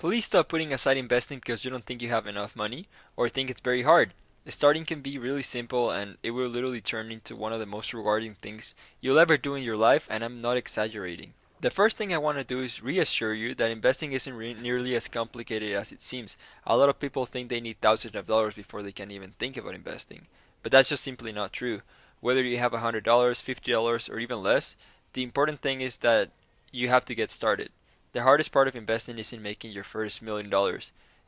Please stop putting aside investing because you don't think you have enough money or think it's very hard. Starting can be really simple and it will literally turn into one of the most rewarding things you'll ever do in your life, and I'm not exaggerating. The first thing I want to do is reassure you that investing isn't nearly as complicated as it seems. A lot of people think they need thousands of dollars before they can even think about investing. But that's just simply not true. Whether you have $100, $50, or even less, the important thing is that you have to get started. The hardest part of investing isn't making your first $1 million.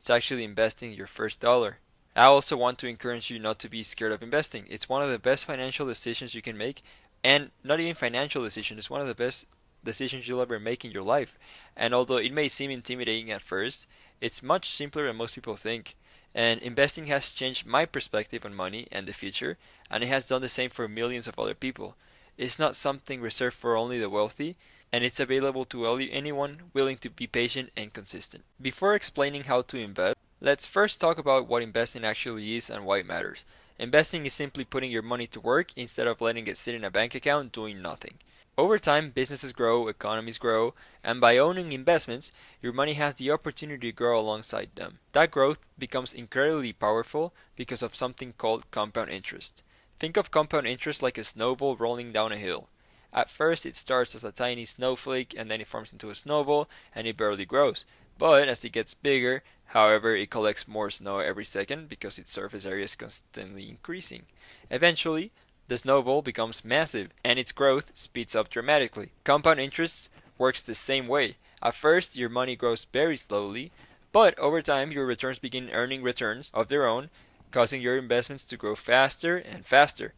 It's actually investing your first dollar. I also want to encourage you not to be scared of investing. It's one of the best financial decisions you can make, and not even financial decision, it's one of the best decisions you'll ever make in your life. And although it may seem intimidating at first, it's much simpler than most people think. And investing has changed my perspective on money and the future, and it has done the same for millions of other people. It's not something reserved for only the wealthy, and it's available to anyone willing to be patient and consistent. Before explaining how to invest, let's first talk about what investing actually is and why it matters. Investing is simply putting your money to work instead of letting it sit in a bank account doing nothing. Over time, businesses grow, economies grow, and by owning investments, your money has the opportunity to grow alongside them. That growth becomes incredibly powerful because of something called compound interest. Think of compound interest like a snowball rolling down a hill. At first, it starts as a tiny snowflake and then it forms into a snowball and it barely grows. But as it gets bigger, however, it collects more snow every second because its surface area is constantly increasing. Eventually, the snowball becomes massive and its growth speeds up dramatically. Compound interest works the same way. At first, your money grows very slowly, but over time, your returns begin earning returns of their own, causing your investments to grow faster and faster.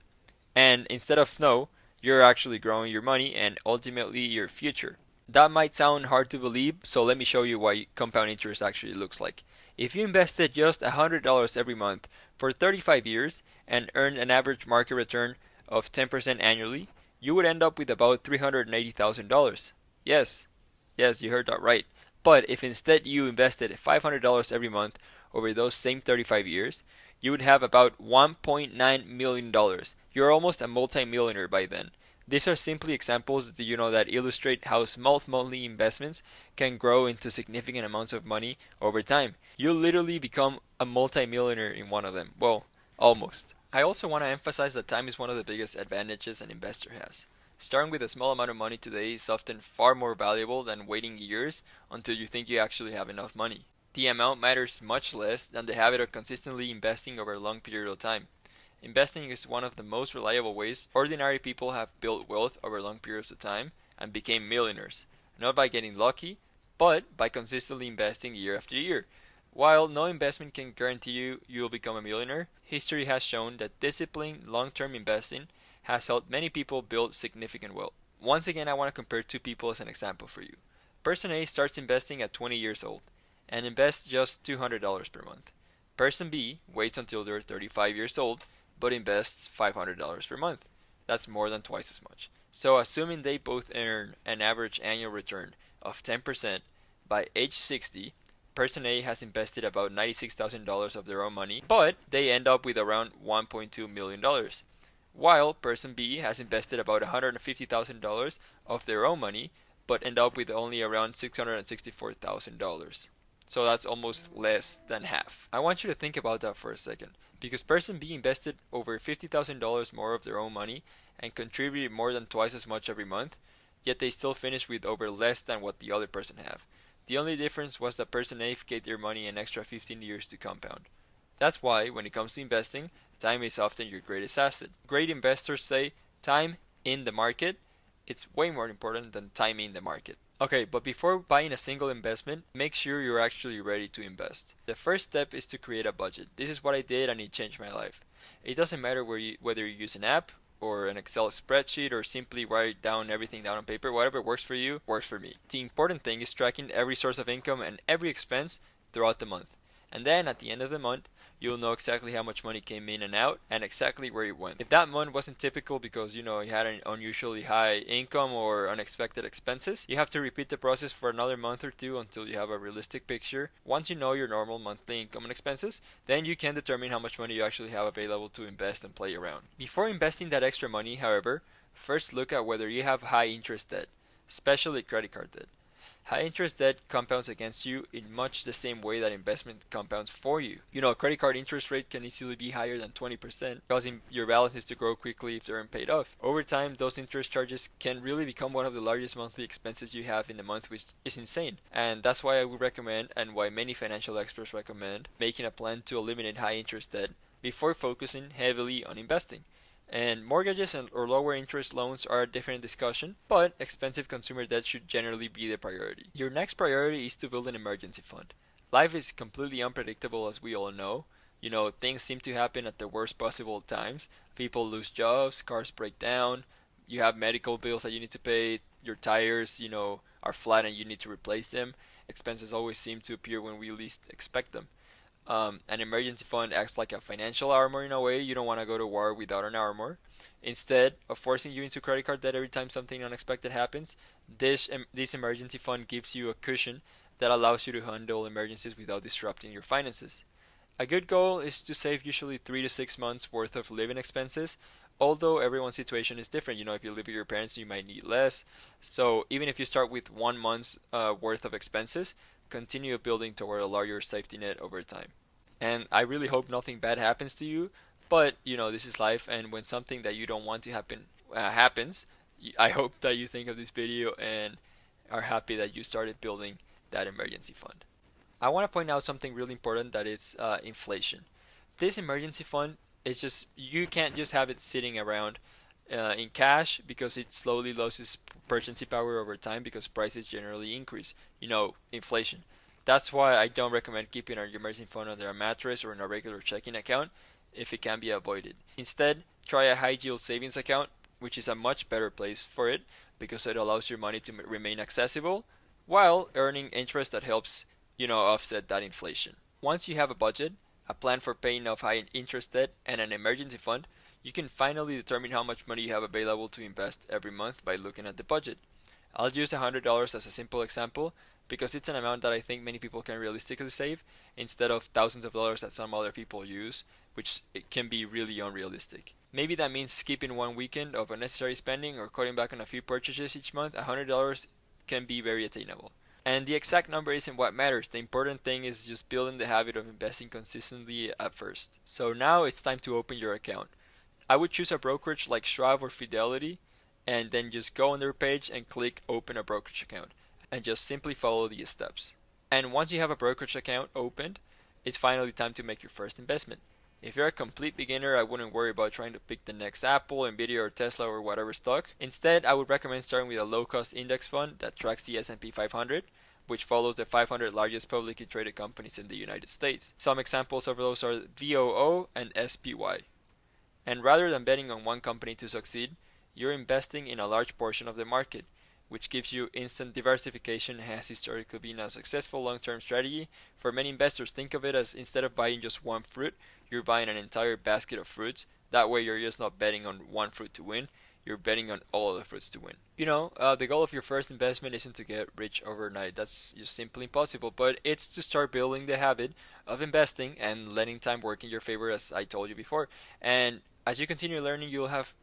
And instead of snow, you're actually growing your money and ultimately your future. That might sound hard to believe, so let me show you what compound interest actually looks like. If you invested just $100 every month for 35 years and earned an average market return of 10% annually, you would end up with about $380,000. Yes, yes, you heard that right. But if instead you invested $500 every month over those same 35 years, you would have about $1.9 million. You're almost a multimillionaire by then. These are simply examples that illustrate how small monthly investments can grow into significant amounts of money over time. You'll literally become a multimillionaire in one of them. Well, almost. I also want to emphasize that time is one of the biggest advantages an investor has. Starting with a small amount of money today is often far more valuable than waiting years until you think you actually have enough money. The amount matters much less than the habit of consistently investing over a long period of time. Investing is one of the most reliable ways ordinary people have built wealth over long periods of time and became millionaires, not by getting lucky, but by consistently investing year after year. While no investment can guarantee you will become a millionaire, history has shown that disciplined long-term investing has helped many people build significant wealth. Once again, I want to compare two people as an example for you. Person A starts investing at 20 years old and invests just $200 per month. Person B waits until they're 35 years old but invests $500 per month. That's more than twice as much. So assuming they both earn an average annual return of 10% by age 60, person A has invested about $96,000 of their own money, but they end up with around $1.2 million, while person B has invested about $150,000 of their own money, but end up with only around $664,000. So that's almost less than half. I want you to think about that for a second, because person B invested over $50,000 more of their own money and contributed more than twice as much every month, yet they still finished with over less than what the other person have. The only difference was that person A gave their money an extra 15 years to compound. That's why, when it comes to investing, time is often your greatest asset. Great investors say time in the market, it's way more important than timing the market. Okay, but before buying a single investment, make sure you're actually ready to invest. The first step is to create a budget. This is what I did and it changed my life. It doesn't matter whether you use an app or an Excel spreadsheet or simply write down everything down on paper. Whatever works for you, works for me. The important thing is tracking every source of income and every expense throughout the month. And then at the end of the month, you'll know exactly how much money came in and out and exactly where it went. If that month wasn't typical because you had an unusually high income or unexpected expenses, you have to repeat the process for another month or two until you have a realistic picture. Once you know your normal monthly income and expenses, then you can determine how much money you actually have available to invest and play around. Before investing that extra money, however, first look at whether you have high interest debt, especially credit card debt. High interest debt compounds against you in much the same way that investment compounds for you. You know, a credit card interest rate can easily be higher than 20%, causing your balances to grow quickly if they aren't paid off. Over time, those interest charges can really become one of the largest monthly expenses you have in a month, which is insane. And that's why I would recommend, and why many financial experts recommend, making a plan to eliminate high interest debt before focusing heavily on investing. And mortgages or lower interest loans are a different discussion, but expensive consumer debt should generally be the priority. Your next priority is to build an emergency fund. Life is completely unpredictable, as we all know. You know, things seem to happen at the worst possible times. People lose jobs, cars break down, you have medical bills that you need to pay, your tires, are flat and you need to replace them. Expenses always seem to appear when we least expect them. An emergency fund acts like a financial armor in a way. You don't want to go to war without an armor. Instead of forcing you into credit card debt every time something unexpected happens, this emergency fund gives you a cushion that allows you to handle emergencies without disrupting your finances. A good goal is to save usually 3 to 6 months worth of living expenses, although everyone's situation is different. If you live with your parents, you might need less. So even if you start with 1 month's worth of expenses, continue building toward a larger safety net over time. And I really hope nothing bad happens to you, but this is life, and when something that you don't want to happen happens, I hope that you think of this video and are happy that you started building that emergency fund. I want to point out something really important, that is inflation. This emergency fund is just, you can't just have it sitting around in cash, because it slowly loses purchasing power over time because prices generally increase. Inflation. That's why I don't recommend keeping your emergency fund under a mattress or in a regular checking account if it can be avoided. Instead, try a high yield savings account, which is a much better place for it because it allows your money to remain accessible while earning interest that helps, offset that inflation. Once you have a budget, a plan for paying off high interest debt, and an emergency fund, you can finally determine how much money you have available to invest every month by looking at the budget. I'll use $100 as a simple example because it's an amount that I think many people can realistically save instead of thousands of dollars that some other people use, which it can be really unrealistic. Maybe that means skipping one weekend of unnecessary spending or cutting back on a few purchases each month. $100 can be very attainable. And the exact number isn't what matters. The important thing is just building the habit of investing consistently at first. So now it's time to open your account. I would choose a brokerage like Schwab or Fidelity, and then just go on their page and click open a brokerage account and just simply follow these steps. And once you have a brokerage account opened, it's finally time to make your first investment. If you're a complete beginner, I wouldn't worry about trying to pick the next Apple, Nvidia, or Tesla, or whatever stock. Instead, I would recommend starting with a low-cost index fund that tracks the S&P 500, which follows the 500 largest publicly traded companies in the United States. Some examples of those are VOO and SPY. And rather than betting on one company to succeed, you're investing in a large portion of the market, which gives you instant diversification and has historically been a successful long-term strategy. For many investors, think of it as, instead of buying just one fruit, you're buying an entire basket of fruits. That way you're just not betting on one fruit to win, you're betting on all of the fruits to win. The goal of your first investment isn't to get rich overnight. That's just simply impossible, but it's to start building the habit of investing and letting time work in your favor, as I told you before. And as you continue learning, you'll have,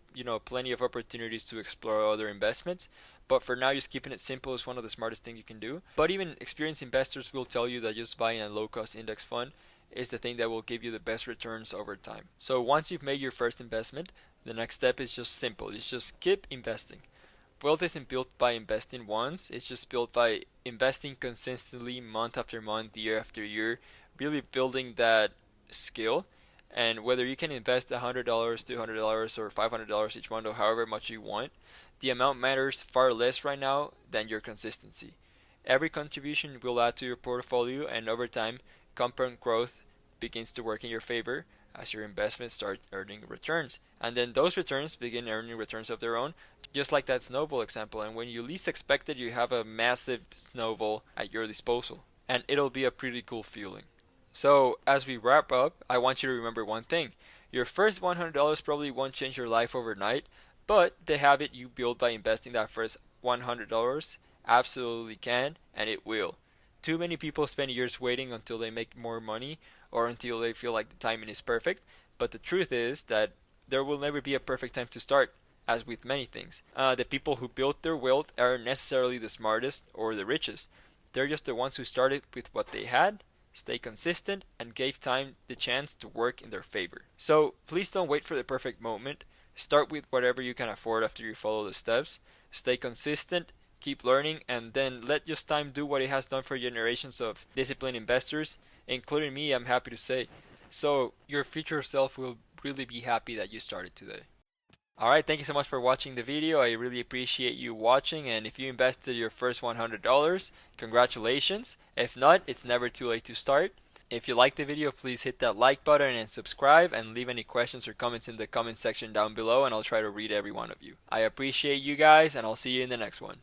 plenty of opportunities to explore other investments. But for now, just keeping it simple is one of the smartest things you can do. But even experienced investors will tell you that just buying a low-cost index fund is the thing that will give you the best returns over time. So once you've made your first investment, the next step is just simple. It's just keep investing. Wealth isn't built by investing once. It's just built by investing consistently month after month, year after year, really building that skill. And whether you can invest $100, $200, or $500 each month, or however much you want, the amount matters far less right now than your consistency. Every contribution will add to your portfolio, and over time, compound growth begins to work in your favor as your investments start earning returns. And then those returns begin earning returns of their own, just like that snowball example. And when you least expect it, you have a massive snowball at your disposal. And it'll be a pretty cool feeling. So as we wrap up, I want you to remember one thing. Your first $100 probably won't change your life overnight, but the habit you build by investing that first $100 absolutely can, and it will. Too many people spend years waiting until they make more money or until they feel like the timing is perfect, but the truth is that there will never be a perfect time to start. as with many things. The people who built their wealth aren't necessarily the smartest or the richest. They're just the ones who started with what they had, stay consistent, and gave time the chance to work in their favor. So please don't wait for the perfect moment. Start with whatever you can afford after you follow the steps. Stay consistent, keep learning, and then let just time do what it has done for generations of disciplined investors, including me, I'm happy to say. So your future self will really be happy that you started today. Alright, thank you so much for watching the video. I really appreciate you watching, and if you invested your first $100, congratulations. If not, it's never too late to start. If you liked the video, please hit that like button and subscribe, and leave any questions or comments in the comment section down below, and I'll try to read every one of you. I appreciate you guys, and I'll see you in the next one.